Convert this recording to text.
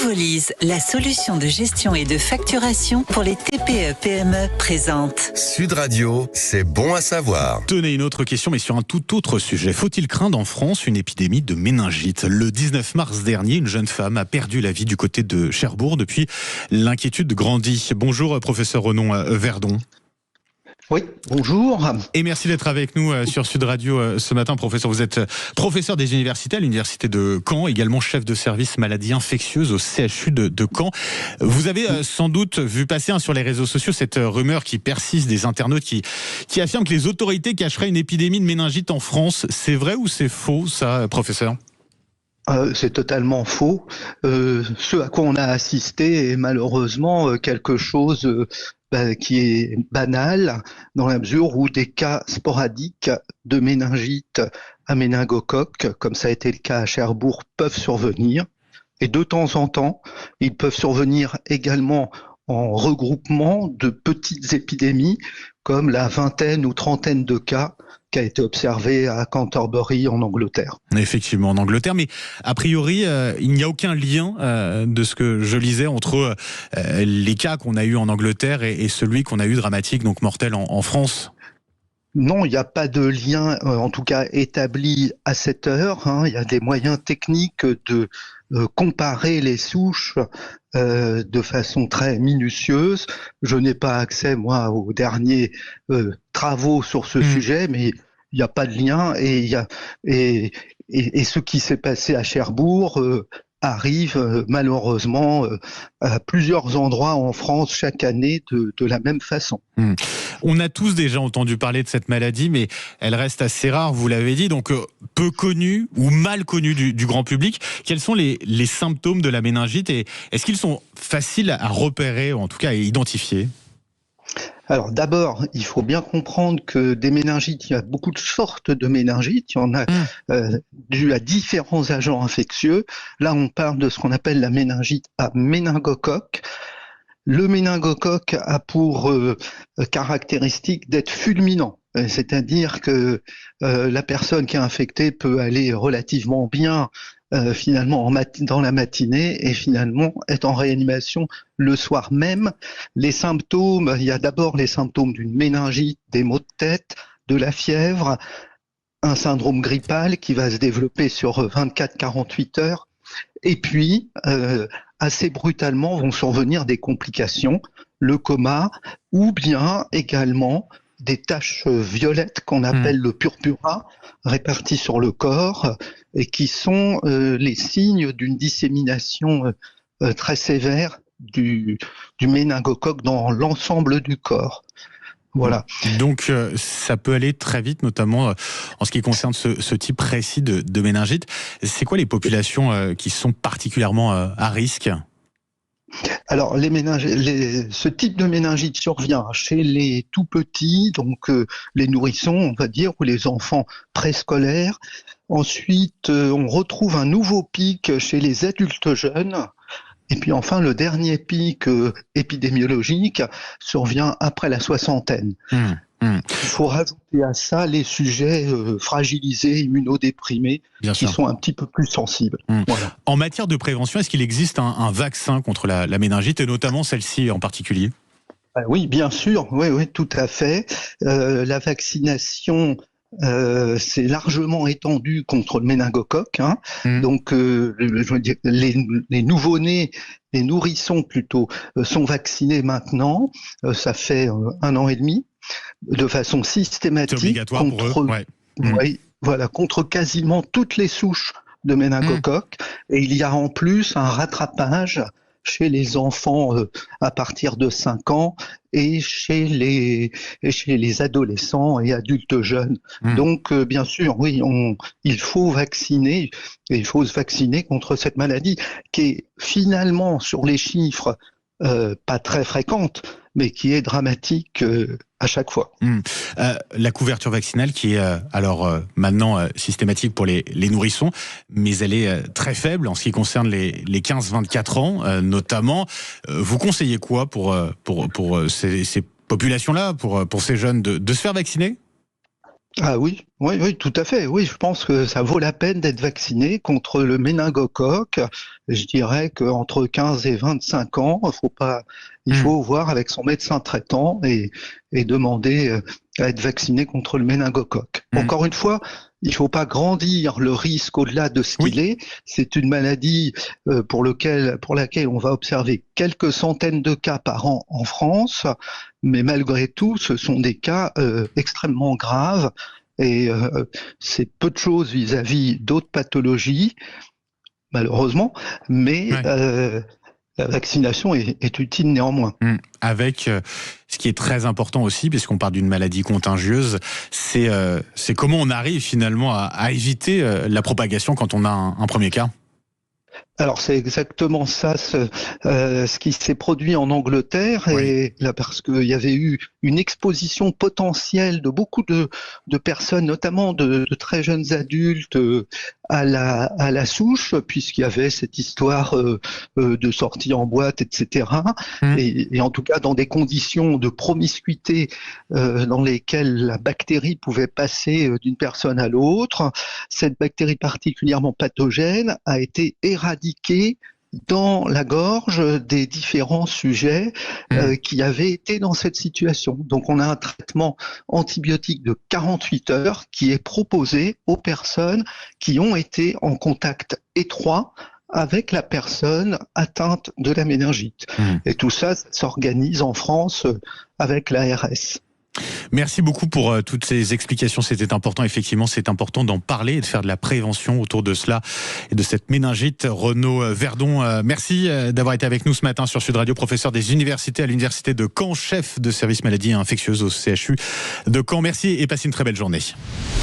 Evolise, la solution de gestion et de facturation pour les TPE-PME présente. Sud Radio, c'est bon à savoir. Tenez, une autre question, mais sur un tout autre sujet. Faut-il craindre en France une épidémie de méningite ? Le 19 mars dernier, une jeune femme a perdu la vie du côté de Cherbourg. Depuis, l'inquiétude grandit. Bonjour, professeur Renon Verdon. Oui, bonjour. Et merci d'être avec nous sur Sud Radio ce matin, professeur. Vous êtes professeur des universités à l'université de Caen, également chef de service maladies infectieuses au CHU de Caen. Vous avez sans doute vu passer sur les réseaux sociaux cette rumeur qui persiste des internautes qui affirment que les autorités cacheraient une épidémie de méningite en France. C'est vrai ou c'est faux, ça, professeur ? C'est totalement faux. Ce à quoi on a assisté est malheureusement quelque chose qui est banal, dans la mesure où des cas sporadiques de méningite à méningocoque, comme ça a été le cas à Cherbourg, peuvent survenir. Et de temps en temps, ils peuvent survenir également en regroupement de petites épidémies, comme la vingtaine ou trentaine de cas qui a été observé à Canterbury en Angleterre. Effectivement, en Angleterre, mais a priori, il n'y a aucun lien de ce que je lisais entre les cas qu'on a eu en Angleterre et celui qu'on a eu dramatique, donc mortel en France. Non, il n'y a pas de lien, en tout cas établi à cette heure. Il y a des moyens techniques de comparer les souches de façon très minutieuse. Je n'ai pas accès, moi, aux derniers travaux sur ce sujet, mais il n'y a pas de lien. Et ce qui s'est passé à Cherbourg arrive malheureusement à plusieurs endroits en France chaque année de la même façon. On a tous déjà entendu parler de cette maladie, mais elle reste assez rare, vous l'avez dit, donc peu connue ou mal connue du grand public. Quels sont les symptômes de la méningite et est-ce qu'ils sont faciles à repérer, ou en tout cas à identifier ? Alors d'abord, il faut bien comprendre que des méningites, il y a beaucoup de sortes de méningites, il y en a dû à différents agents infectieux. Là, on parle de ce qu'on appelle la méningite à méningocoque. Le méningocoque a pour caractéristique d'être fulminant, c'est-à-dire que la personne qui est infectée peut aller relativement bien finalement dans la matinée et finalement être en réanimation le soir même. Les symptômes, il y a d'abord les symptômes d'une méningite, des maux de tête, de la fièvre, un syndrome grippal qui va se développer sur 24-48 heures. Et puis, assez brutalement, vont survenir des complications, le coma, ou bien également des taches violettes qu'on appelle le purpura, réparties sur le corps, et qui sont les signes d'une dissémination très sévère du méningocoque dans l'ensemble du corps. Voilà. Donc ça peut aller très vite, notamment en ce qui concerne ce type précis de méningite. C'est quoi les populations qui sont particulièrement à risque ? Alors, ce type de méningite survient chez les tout petits, donc les nourrissons, on va dire, ou les enfants préscolaires. Ensuite, on retrouve un nouveau pic chez les adultes jeunes. Et puis enfin, le dernier pic épidémiologique survient après la soixantaine. Il faut rajouter à ça les sujets fragilisés, immunodéprimés, qui sont un petit peu plus sensibles. Voilà. En matière de prévention, est-ce qu'il existe un vaccin contre la méningite, et notamment celle-ci en particulier ? Oui, bien sûr, oui, tout à fait. La vaccination c'est largement étendu contre le méningocoque. Donc, je veux dire, les nouveau-nés, les nourrissons plutôt, sont vaccinés maintenant. Ça fait 1 an et demi, de façon systématique. C'est obligatoire pour eux. Ouais. Oui, voilà, contre quasiment toutes les souches de méningocoque. Et il y a en plus un rattrapage chez les enfants à partir de 5 ans et chez les adolescents et adultes jeunes. Donc, bien sûr, oui, il faut vacciner, et il faut se vacciner contre cette maladie qui est finalement, sur les chiffres, pas très fréquente, mais qui est dramatique à chaque fois. La couverture vaccinale qui est maintenant systématique pour les nourrissons, mais elle est très faible en ce qui concerne les 15-24 ans notamment. Vous conseillez quoi pour ces populations-là, pour ces jeunes, de se faire vacciner ? Ah oui, Oui, tout à fait. Oui, je pense que ça vaut la peine d'être vacciné contre le méningocoque. Je dirais qu'entre 15 et 25 ans, il faut voir avec son médecin traitant et demander à être vacciné contre le méningocoque. Encore une fois, il ne faut pas grandir le risque au-delà de ce qu'il est. C'est une maladie pour laquelle on va observer quelques centaines de cas par an en France, mais malgré tout, ce sont des cas extrêmement graves. Et c'est peu de choses vis-à-vis d'autres pathologies, malheureusement, mais la vaccination est utile néanmoins. Avec ce qui est très important aussi, puisqu'on parle d'une maladie contagieuse, c'est comment on arrive finalement à éviter la propagation quand on a un premier cas. Alors c'est exactement ça, ce qui s'est produit en Angleterre, et là parce qu'il y avait eu une exposition potentielle de beaucoup de personnes, notamment de très jeunes adultes, à la souche, puisqu'il y avait cette histoire de sortie en boîte, etc. Et en tout cas dans des conditions de promiscuité dans lesquelles la bactérie pouvait passer d'une personne à l'autre. Cette bactérie particulièrement pathogène a été éradiquée dans la gorge des différents sujets qui avaient été dans cette situation. Donc on a un traitement antibiotique de 48 heures qui est proposé aux personnes qui ont été en contact étroit avec la personne atteinte de la méningite. Et tout ça s'organise en France avec l'ARS. Merci beaucoup pour toutes ces explications, c'était important, effectivement c'est important d'en parler et de faire de la prévention autour de cela et de cette méningite. Renaud Verdon, merci d'avoir été avec nous ce matin sur Sud Radio, professeur des universités à l'université de Caen, chef de service maladies infectieuses au CHU de Caen. Merci et passez une très belle journée.